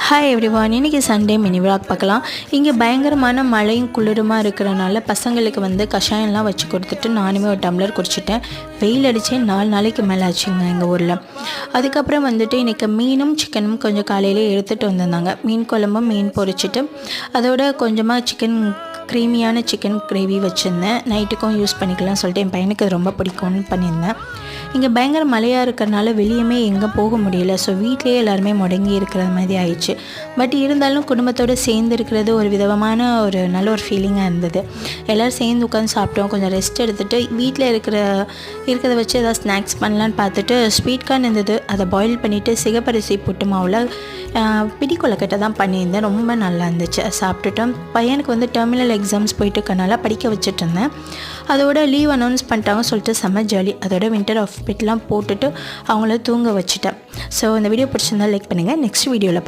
Hi everyone, இன்றைக்கி Sunday mini vlog பார்க்கலாம். இங்கே பயங்கரமான மழையும் குளிருமா இருக்கிறனால பசங்களுக்கு கஷாயம்லாம் வச்சு கொடுத்துட்டு நானுமே ஒரு டம்ளர் குடிச்சிட்டேன். வெயில் அடித்தே 4 நாளைக்கு மேலே ஆச்சுங்க எங்கள் ஊரில். அதுக்கப்புறம் இன்றைக்கி மீனும் சிக்கனும் கொஞ்சம் காலையிலே எடுத்துகிட்டு வந்திருந்தாங்க. மீன் குழம்பும் மீன் பொரிச்சிட்டு அதோட கொஞ்சமாக க்ரீமியான சிக்கன் கிரேவி வச்சுருந்தேன். நைட்டுக்கும் யூஸ் பண்ணிக்கலாம்னு சொல்லிட்டு என் பையனுக்கு அது ரொம்ப பிடிக்கும்னு பண்ணியிருந்தேன். இங்கே பயங்கர மழையாக இருக்கிறனால வெளியுமே எங்கே போக முடியல. ஸோ வீட்லேயே எல்லாருமே முடங்கி இருக்கிற மாதிரி ஆயிடுச்சு. பட் இருந்தாலும் குடும்பத்தோடு சேர்ந்து இருக்கிறது ஒரு விதமான ஒரு நல்ல ஒரு ஃபீலிங்காக இருந்தது. எல்லோரும் சேர்ந்து உட்காந்து சாப்பிட்டோம். கொஞ்சம் ரெஸ்ட் எடுத்துகிட்டு வீட்டில் இருக்கிறத வச்சு ஏதாவது ஸ்நாக்ஸ் பண்ணலான்னு பார்த்துட்டு ஸ்வீட் கார்ன் இருந்தது. அதை பாயில் பண்ணிவிட்டு சிகப்பரிசி புட்டு மாவில் பிடி கொழுக்கட்டை தான் பண்ணியிருந்தேன். ரொம்ப நல்லா இருந்துச்சு. சாப்பிட்டுட்டோம். பையனுக்கு டெர்மினல் எக்ஸாம்ஸ் போயிட்டு இருக்கனால படிக்க வச்சுட்டு இருந்தேன். அதோட லீவ் அனௌன்ஸ் பண்ணிட்டாங்க சொல்லிட்டு செம்ம ஜாலி. அதோட வின்டர் ஆஃப் பிட்லாம் போட்டுட்டு அவங்கள தூங்க வச்சுட்டேன். ஸோ இந்த வீடியோ பிடிச்சிருந்தால் லைக் பண்ணுங்கள். நெக்ஸ்ட் வீடியோவில்